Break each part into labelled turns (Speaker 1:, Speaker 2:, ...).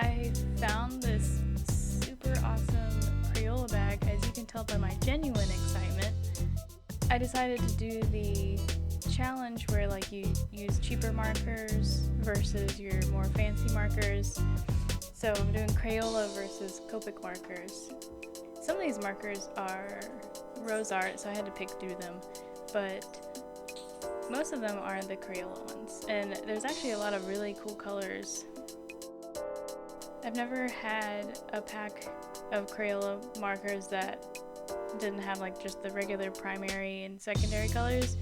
Speaker 1: I found this super awesome Crayola bag, as you can tell by my genuine excitement. I decided to do the challenge where like you use cheaper markers versus your more fancy markers. So I'm doing Crayola versus Copic markers. Some of these markers are rose art, so I had to pick through them, but most of them are the Crayola ones, and there's actually a lot of really cool colors. I've never had a pack of Crayola markers that didn't have like just the regular primary and secondary colors.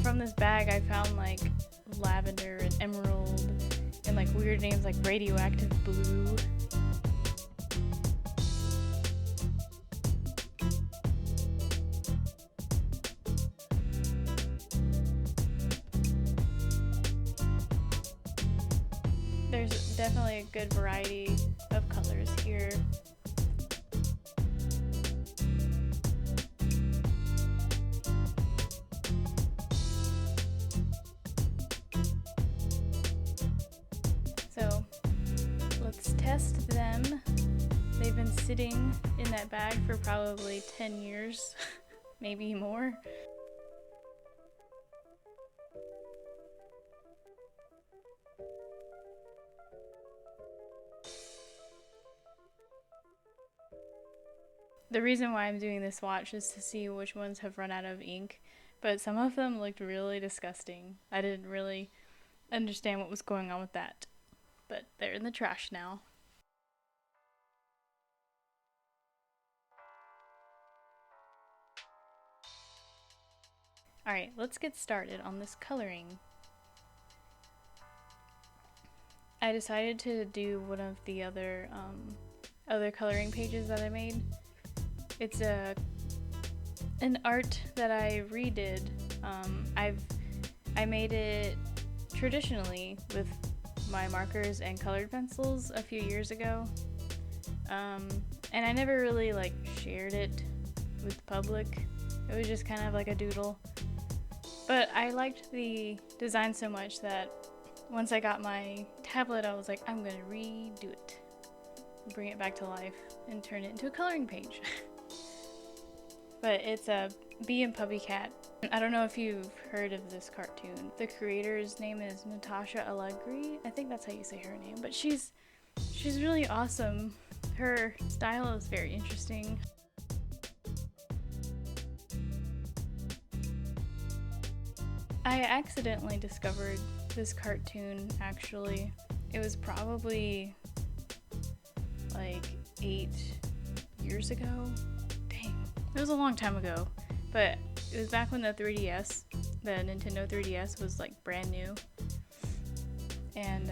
Speaker 1: From this bag I found like lavender and emerald and like weird names like radioactive blue. There's definitely a good variety of colors here. So let's test them. They've been sitting in that bag for probably 10 years, maybe more. The reason why I'm doing this swatch is to see which ones have run out of ink, but some of them looked really disgusting. I didn't really understand what was going on with that, but they're in the trash now. Alright, let's get started on this coloring. I decided to do one of the other coloring pages that I made. It's an art that I redid. I made it traditionally with my markers and colored pencils a few years ago, and I never really like shared it with the public. It was just kind of like a doodle, but I liked the design so much that once I got my tablet I was like, I'm gonna redo it, bring it back to life and turn it into a coloring page. But it's a Bee and Puppycat. I don't know if you've heard of this cartoon. The creator's name is Natasha Allegri. I think that's how you say her name. But she's really awesome. Her style is very interesting. I accidentally discovered this cartoon actually. It was probably like 8 years ago. It was a long time ago, but it was back when the 3DS, the Nintendo 3DS was like brand new, and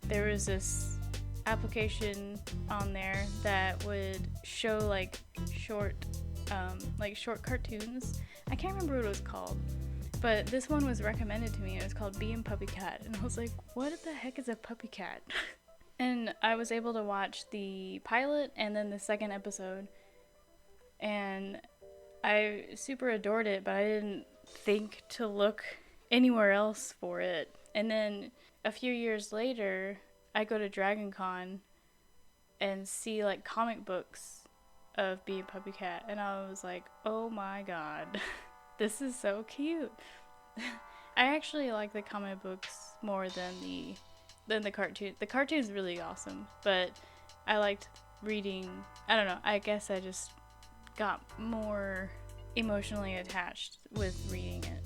Speaker 1: there was this application on there that would show like short cartoons. I can't remember what it was called, but this one was recommended to me. It was called Bee and Puppycat, and I was like, what the heck is a puppy cat? And I was able to watch the pilot and then the second episode, and I super adored it, but I didn't think to look anywhere else for it. And then a few years later, I go to Dragon Con and see like comic books of Bee and Puppycat, and I was like, oh my god, this is so cute. I actually like the comic books more than the cartoon. The cartoon's really awesome, but I liked reading. I don't know, I guess I just got more emotionally attached with reading it.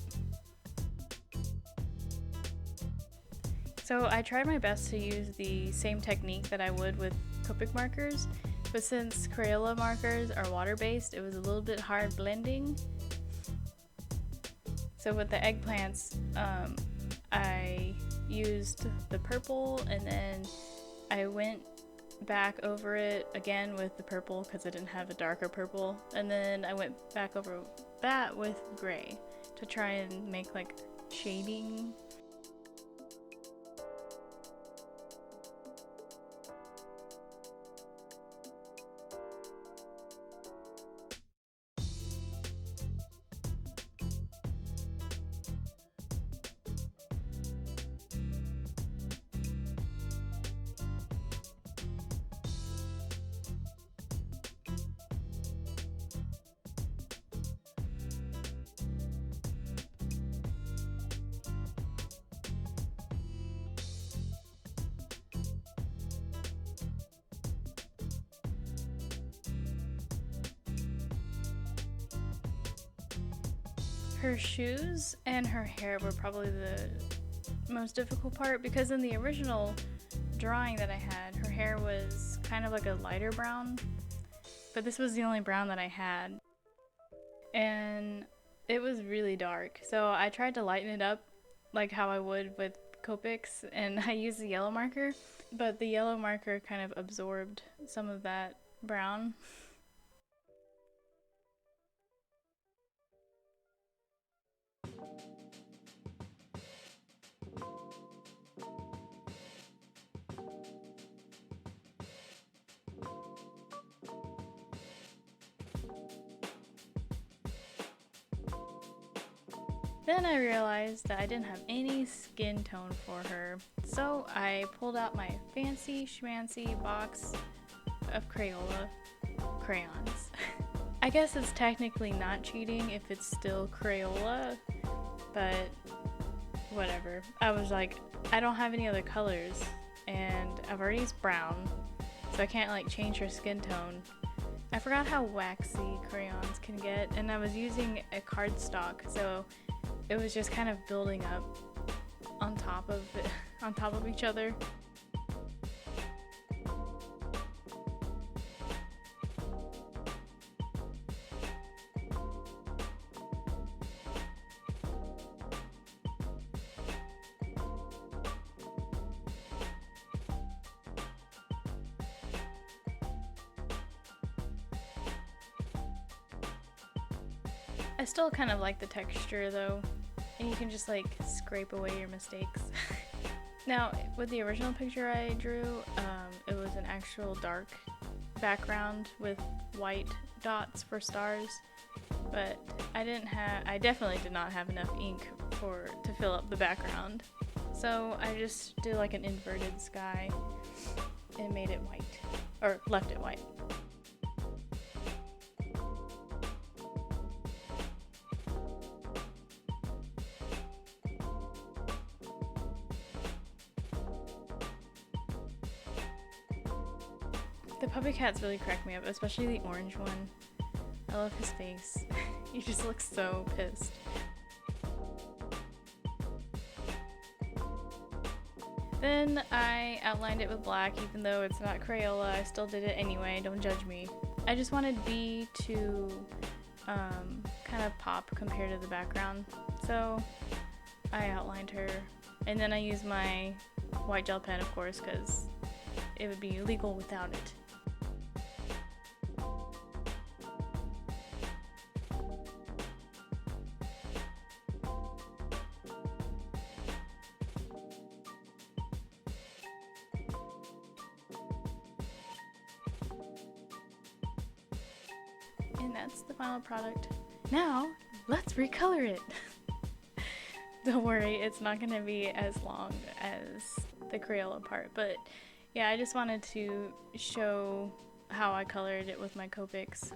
Speaker 1: So I tried my best to use the same technique that I would with Copic markers, but since Crayola markers are water-based, it was a little bit hard blending. So with the eggplants, I used the purple, and then I went back over it again with the purple because I didn't have a darker purple, and then I went back over that with gray to try and make like shading. Her shoes and her hair were probably the most difficult part, because in the original drawing that I had, her hair was kind of like a lighter brown, but this was the only brown that I had, and it was really dark. So I tried to lighten it up like how I would with COPICS, and I used the yellow marker, but the yellow marker kind of absorbed some of that brown. Then I realized that I didn't have any skin tone for her, so I pulled out my fancy schmancy box of Crayola crayons. I guess it's technically not cheating if it's still Crayola, but whatever. I was like, I don't have any other colors, and I've already used brown, so I can't like change her skin tone. I forgot how waxy crayons can get, and I was using a cardstock, so it was just kind of building up on top of it, on top of each other. I still kind of like the texture though, and you can just like scrape away your mistakes. Now, with the original picture I drew, it was an actual dark background with white dots for stars, but I definitely did not have enough ink to fill up the background. So I just did like an inverted sky and made it white, or left it white. The Puppycats really crack me up, especially the orange one. I love his face. He just looks so pissed. Then I outlined it with black, even though it's not Crayola. I still did it anyway, don't judge me. I just wanted B to kind of pop compared to the background. So I outlined her, and then I used my white gel pen, of course, because it would be illegal without it. And that's the final product. Now, let's recolor it! Don't worry, it's not going to be as long as the Crayola part, but yeah, I just wanted to show how I colored it with my Copics.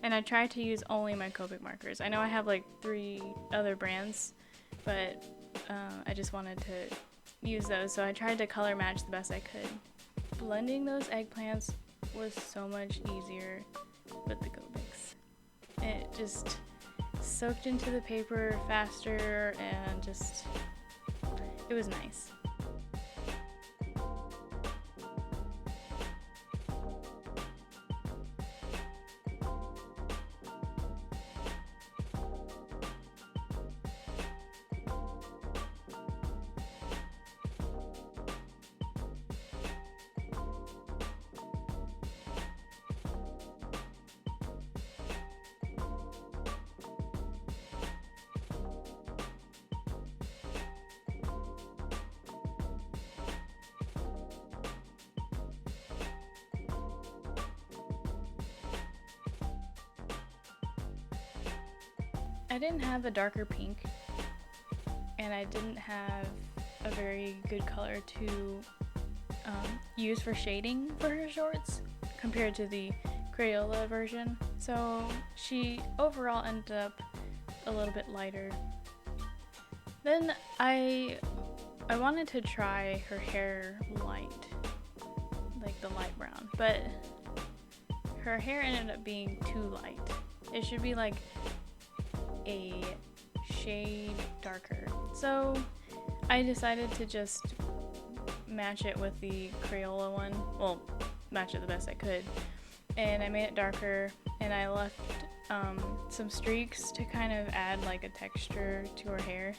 Speaker 1: And I tried to use only my Copic markers. I know I have like 3 other brands, but I just wanted to use those, so I tried to color match the best I could. Blending those eggplants was so much easier with the Copics. It just soaked into the paper faster, and just, it was nice. I didn't have a darker pink, and I didn't have a very good color to use for shading for her shorts compared to the Crayola version, so she overall ended up a little bit lighter. Then I wanted to try her hair light, like the light brown, but her hair ended up being too light. It should be like a shade darker. So I decided to just match it with the Crayola one. Well, match it the best I could. And I made it darker, and I left some streaks to kind of add like a texture to her hair.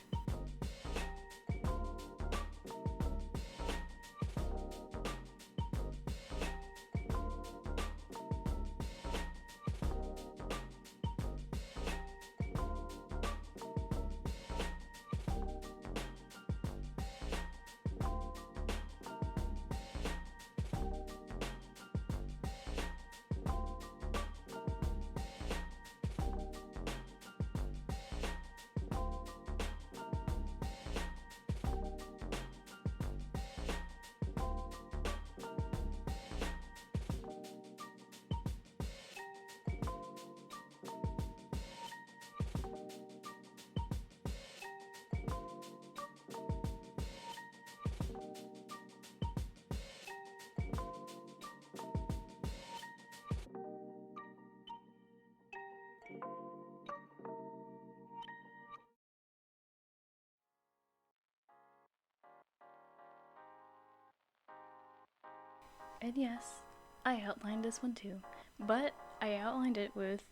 Speaker 1: And yes, I outlined this one too, but I outlined it with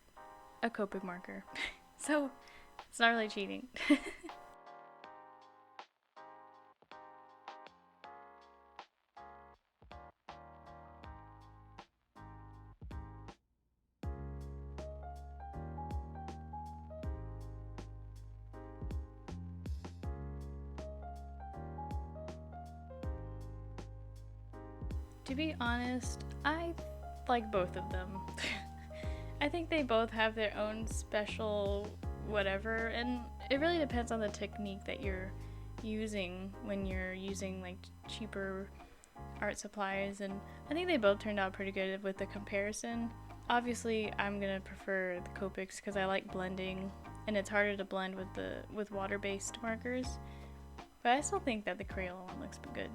Speaker 1: a Copic marker, so it's not really cheating. To be honest, I like both of them. I think they both have their own special whatever, and it really depends on the technique that you're using when you're using like cheaper art supplies, and I think they both turned out pretty good with the comparison. Obviously, I'm gonna prefer the Copics because I like blending, and it's harder to blend with water-based markers, but I still think that the Crayola one looks good.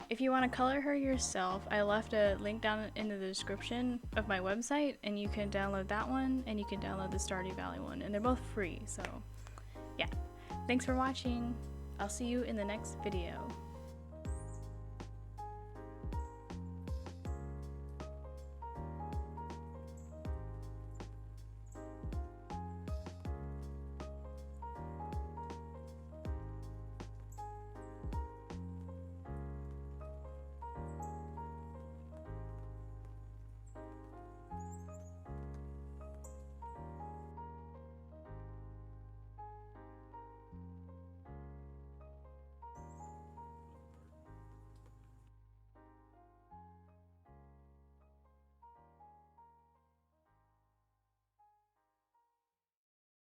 Speaker 1: If you want to color her yourself, I left a link down in the description of my website, and you can download that one, and you can download the Stardew Valley one, and they're both free, so yeah. Thanks for watching. I'll see you in the next video.